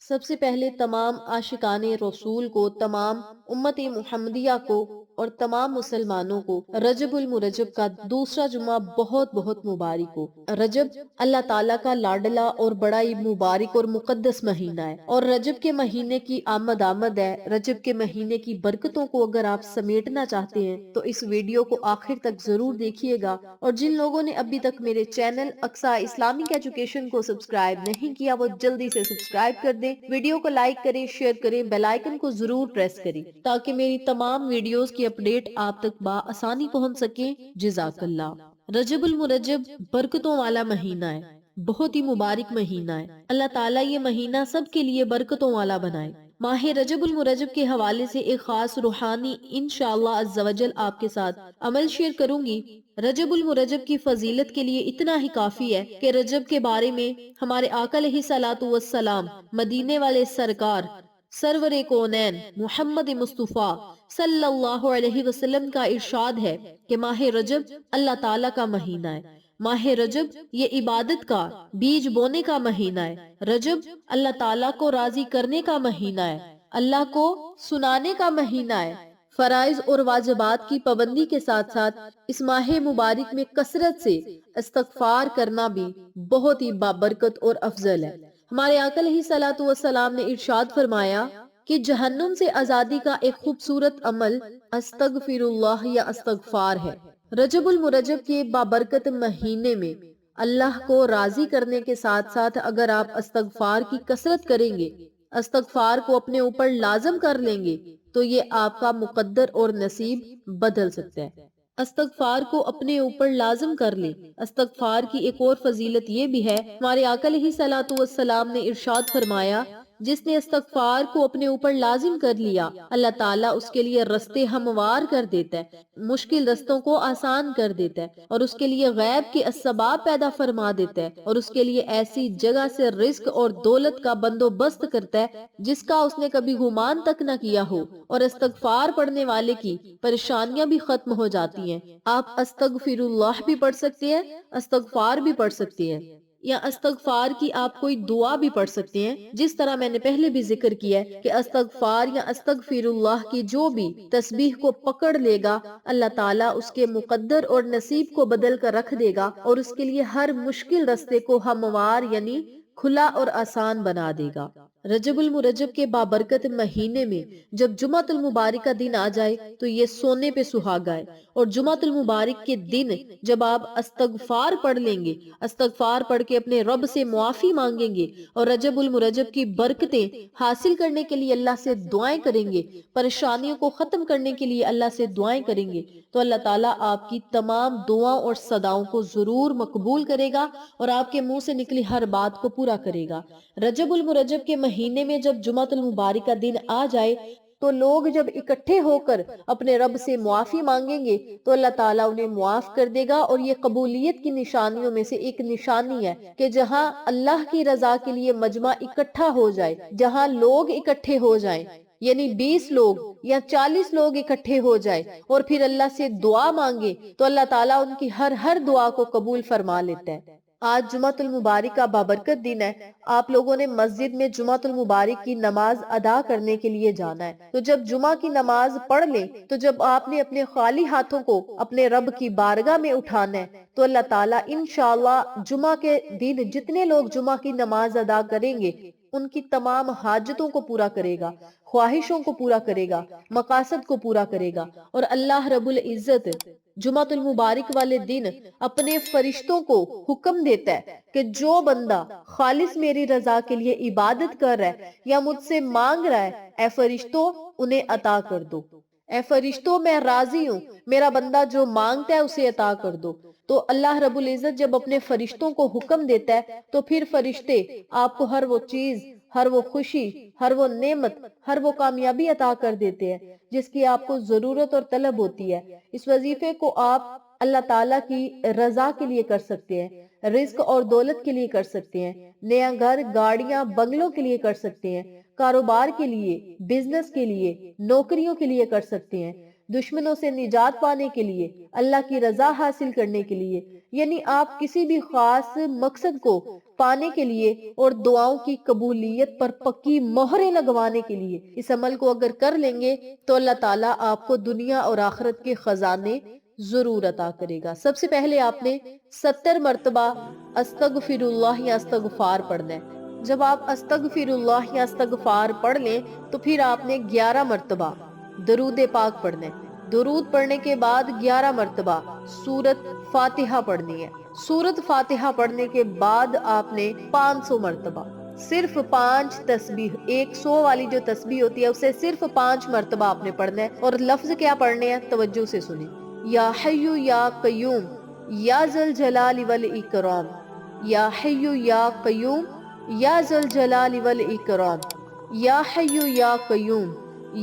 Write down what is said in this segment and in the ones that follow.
سب سے پہلے تمام عاشقان رسول کو، تمام امت محمدیہ کو اور تمام مسلمانوں کو رجب المرجب کا دوسرا جمعہ بہت بہت مبارک ہو۔ رجب اللہ تعالیٰ کا لاڈلا اور بڑا ہی مبارک اور مقدس مہینہ ہے، اور رجب کے مہینے کی آمد ہے۔ رجب کے مہینے کی برکتوں کو اگر آپ سمیٹنا چاہتے ہیں تو اس ویڈیو کو آخر تک ضرور دیکھیے گا، اور جن لوگوں نے ابھی تک میرے چینل اقصیٰ اسلامک ایجوکیشن کو سبسکرائب نہیں کیا وہ جلدی سے سبسکرائب کر دیں، ویڈیو کو لائک کریں، شیئر کریں، بیل آئیکن کو ضرور پریس کریں تاکہ میری تمام ویڈیوز کی اپڈیٹ آپ تک بآسانی پہنچ سکیں۔ جزاک اللہ۔ رجب المرجب برکتوں والا مہینہ ہے، بہت ہی مبارک مہینہ ہے۔ اللہ تعالیٰ یہ مہینہ سب کے لیے برکتوں والا بنائے۔ ماہ رجب المرجب کے حوالے سے ایک خاص روحانی انشاءاللہ عز و جل آپ کے ساتھ عمل شیئر کروں گی۔ رجب المرجب کی فضیلت کے لیے اتنا ہی کافی ہے کہ رجب کے بارے میں ہمارے آقا علیہ الصلوۃ والسلام مدینے والے سرکار سرور کونین محمد مصطفیٰ صلی اللہ علیہ وسلم کا ارشاد ہے کہ ماہ رجب اللہ تعالیٰ کا مہینہ ہے۔ ماہ رجب یہ عبادت کا بیج بونے کا مہینہ ہے۔ رجب اللہ تعالیٰ کو راضی کرنے کا مہینہ ہے، اللہ کو سنانے کا مہینہ ہے۔ فرائض اور واجبات کی پابندی کے ساتھ ساتھ اس ماہ مبارک میں کثرت سے استغفار کرنا بھی بہت ہی بابرکت اور افضل ہے۔ ہمارے آقا علیہ الصلوۃ والسلام نے ارشاد فرمایا کہ جہنم سے آزادی کا ایک خوبصورت عمل استغفر اللہ یا استغفار ہے۔ رجب المرجب کے بابرکت مہینے میں اللہ کو راضی کرنے کے ساتھ ساتھ اگر آپ استغفار کی کثرت کریں گے، استغفار کو اپنے اوپر لازم کر لیں گے تو یہ آپ کا مقدر اور نصیب بدل سکتا ہے۔ استغفار کو اپنے اوپر لازم کر لیں۔ استغفار کی ایک اور فضیلت یہ بھی ہے، ہمارے آقا علیہ الصلوۃ والسلام نے ارشاد فرمایا جس نے استغفار کو اپنے اوپر لازم کر لیا اللہ تعالیٰ اس کے لیے رستے ہموار کر دیتا ہے، مشکل رستوں کو آسان کر دیتا ہے، اور اس کے لیے غیب کے اسباب پیدا فرما دیتا ہے، اور اس کے لیے ایسی جگہ سے رزق اور دولت کا بندوبست کرتا ہے جس کا اس نے کبھی گمان تک نہ کیا ہو، اور استغفار پڑھنے والے کی پریشانیاں بھی ختم ہو جاتی ہیں۔ آپ استغفر اللہ بھی پڑھ سکتے ہیں، استغفار بھی پڑھ سکتے ہیں، یا استغفار کی آپ کوئی دعا بھی پڑھ سکتے ہیں، جس طرح میں نے پہلے بھی ذکر کیا ہے کہ استغفار یا استغفر اللہ کی جو بھی تسبیح کو پکڑ لے گا اللہ تعالیٰ اس کے مقدر اور نصیب کو بدل کر رکھ دے گا، اور اس کے لیے ہر مشکل رستے کو ہموار یعنی کھلا اور آسان بنا دے گا۔ رجب المرجب کے بابرکت مہینے میں جب جمعۃ المبارک کا دن آ جائے تو یہ سونے پہ سہاگا ہے، اور جمعۃ المبارک کے دن جب آپ استغفار پڑھ لیں گے، استغفار پڑھ کے اپنے رب سے معافی مانگیں گے اور رجب المرجب کی برکتیں حاصل کرنے کے لیے اللہ سے دعائیں کریں گے، پریشانیوں کو ختم کرنے کے لیے اللہ سے دعائیں کریں گے، تو اللہ تعالیٰ آپ کی تمام دعاؤں اور صداؤں کو ضرور مقبول کرے گا اور آپ کے منہ سے نکلی ہر بات کو پورا کرے گا۔ رجب المرجب کے مہینے میں جب جمعۃ المبارک کا دن آ جائے تو لوگ جب اکٹھے ہو کر اپنے رب سے معافی مانگیں گے تو اللہ تعالیٰ انہیں معاف کر دے گا، اور یہ قبولیت کی نشانیوں میں سے ایک نشانی ہے کہ جہاں اللہ کی رضا کے لیے مجمع اکٹھا ہو جائے، جہاں لوگ اکٹھے ہو جائیں، یعنی 20 لوگ یا 40 لوگ اکٹھے ہو جائے اور پھر اللہ سے دعا مانگے تو اللہ تعالیٰ ان کی ہر دعا کو قبول فرما لیتا ہے۔ آج جمعۃ المبارک کا بابرکت دن ہے، آپ لوگوں نے مسجد میں جمعۃ المبارک کی نماز ادا کرنے کے لیے جانا ہے، تو جب جمعہ کی نماز پڑھ لیں تو جب آپ نے اپنے خالی ہاتھوں کو اپنے رب کی بارگاہ میں اٹھانا ہے تو اللہ تعالیٰ انشاءاللہ جمعہ کے دن جتنے لوگ جمعہ کی نماز ادا کریں گے ان کی تمام حاجتوں کو پورا کرے گا، خواہشوں کو پورا کرے گا، مقاصد کو پورا کرے گا، اور اللہ رب العزت جمعۃ المبارک والے دن اپنے فرشتوں کو حکم دیتا ہے کہ جو بندہ خالص میری رضا کے لیے عبادت کر رہا ہے یا مجھ سے مانگ رہا ہے، اے فرشتوں انہیں عطا کر دو، اے فرشتوں میں راضی ہوں، میرا بندہ جو مانگتا ہے اسے عطا کر دو۔ تو اللہ رب العزت جب اپنے فرشتوں کو حکم دیتا ہے تو پھر فرشتے آپ کو ہر وہ چیز، ہر وہ خوشی، ہر وہ نعمت، ہر وہ کامیابی عطا کر دیتے ہیں جس کی آپ کو ضرورت اور طلب ہوتی ہے۔ اس وظیفے کو آپ اللہ تعالیٰ کی رضا کے لیے کر سکتے ہیں، رزق اور دولت کے لیے کر سکتے ہیں، نیا گھر، گاڑیاں، بنگلوں کے لیے کر سکتے ہیں، کاروبار کے لیے، بزنس کے لیے، نوکریوں کے لیے کر سکتے ہیں، دشمنوں سے نجات پانے کے لیے، اللہ کی رضا حاصل کرنے کے لیے، یعنی آپ کسی بھی خاص مقصد کو پانے کے لیے اور دعاؤں کی قبولیت پر پکی مہریں لگوانے کے لیے اس عمل کو اگر کر لیں گے تو اللہ تعالیٰ آپ کو دنیا اور آخرت کے خزانے ضرور عطا کرے گا۔ سب سے پہلے آپ نے 70 مرتبہ استغفر اللہ یا استغفار پڑھنا ہے۔ جب آپ استغفر اللہ یا استغفار پڑھ لیں تو پھر آپ نے 11 مرتبہ درود پاک پڑھنا ہے۔ درود پڑھنے کے بعد 11 مرتبہ سورت فاتحہ پڑھنی ہے۔ سورت فاتحہ پڑھنے کے بعد آپ نے 500 مرتبہ صرف 5 تسبیح، 100 والی جو تسبیح ہوتی ہے اسے صرف 5 مرتبہ آپ نے پڑھنا ہے۔ اور لفظ کیا پڑھنے ہیں توجہ سے سنیں، یا حیو یا قیوم یا ذل جلال والاکرام، یا حیو یا قیوم یا ذل جلال والاکرام، یا حیو یا قیوم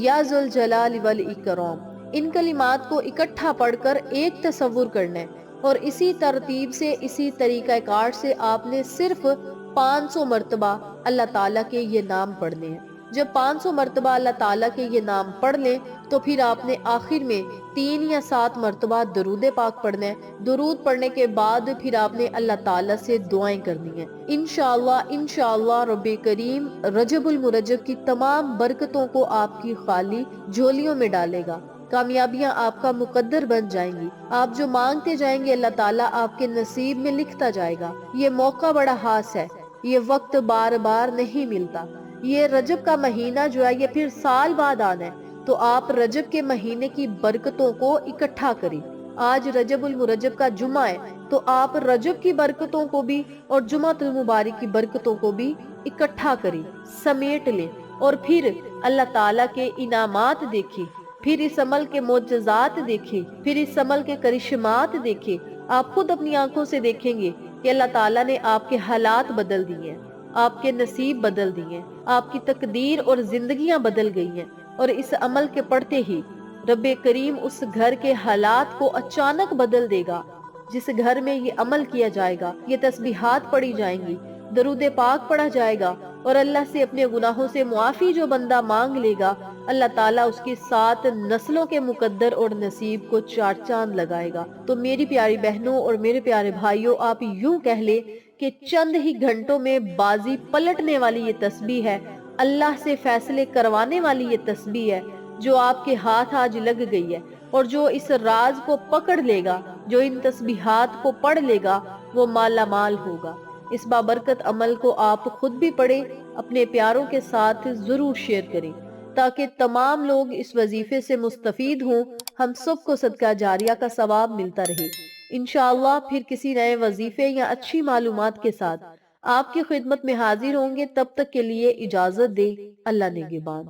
یا ذل جلال والاکرام۔ ان کلمات کو اکٹھا پڑھ کر ایک تصور کرنا ہے اور اسی ترتیب سے، اسی طریقہ کار سے آپ نے صرف 500 مرتبہ اللہ تعالیٰ کے یہ نام پڑھنے ہیں۔ جب 500 مرتبہ اللہ تعالیٰ کے یہ نام پڑھ لیں تو پھر آپ نے آخر میں 3 یا 7 مرتبہ درود پاک پڑھنا ہے۔ درود پڑھنے کے بعد پھر آپ نے اللہ تعالیٰ سے دعائیں کرنی ہیں۔ انشاءاللہ رب کریم رجب المرجب کی تمام برکتوں کو آپ کی خالی جھولیوں میں ڈالے گا۔ کامیابیاں آپ کا مقدر بن جائیں گی۔ آپ جو مانگتے جائیں گے اللہ تعالیٰ آپ کے نصیب میں لکھتا جائے گا۔ یہ موقع بڑا خاص ہے، یہ وقت بار بار نہیں ملتا۔ یہ رجب کا مہینہ جو ہے یہ پھر سال بعد آنا ہے، تو آپ رجب کے مہینے کی برکتوں کو اکٹھا کریں۔ آج رجب المرجب کا جمعہ ہے تو آپ رجب کی برکتوں کو بھی اور جمعہ المبارک کی برکتوں کو بھی اکٹھا کریں، سمیٹ لیں اور پھر اللہ تعالیٰ کے انعامات دیکھیں، پھر اس عمل کے معجزات دیکھیں، پھر اس عمل کے کرشمات دیکھیں۔ آپ خود اپنی آنکھوں سے دیکھیں گے کہ اللہ تعالیٰ نے آپ کے حالات بدل دیے ہیں، آپ کے نصیب بدل دیے ہیں، آپ کی تقدیر اور زندگیاں بدل گئی ہیں۔ اور اس عمل کے پڑھتے ہی رب کریم اس گھر کے حالات کو اچانک بدل دے گا۔ جس گھر میں یہ عمل کیا جائے گا، یہ تسبیحات پڑھی جائیں گی، درود پاک پڑھا جائے گا اور اللہ سے اپنے گناہوں سے معافی جو بندہ مانگ لے گا، اللہ تعالیٰ اس کی 7 نسلوں کے مقدر اور نصیب کو 4 چاند لگائے گا۔ تو میری پیاری بہنوں اور میرے پیارے بھائیوں، آپ یوں کہہ لے کہ چند ہی گھنٹوں میں بازی پلٹنے والی یہ تسبیح ہے، اللہ سے فیصلے کروانے والی یہ تسبیح ہے جو آپ کے ہاتھ آج لگ گئی ہے۔ اور جو اس راز کو پکڑ لے گا، جو ان تسبیحات کو پڑھ لے گا، وہ مالا مال ہوگا۔ اس بابرکت عمل کو آپ خود بھی پڑھیں، اپنے پیاروں کے ساتھ ضرور شیئر کریں تاکہ تمام لوگ اس وظیفے سے مستفید ہوں، ہم سب کو صدقہ جاریہ کا ثواب ملتا رہے۔ انشاءاللہ پھر کسی نئے وظیفے یا اچھی معلومات کے ساتھ آپ کی خدمت میں حاضر ہوں گے۔ تب تک کے لیے اجازت دے، اللہ نگہبان۔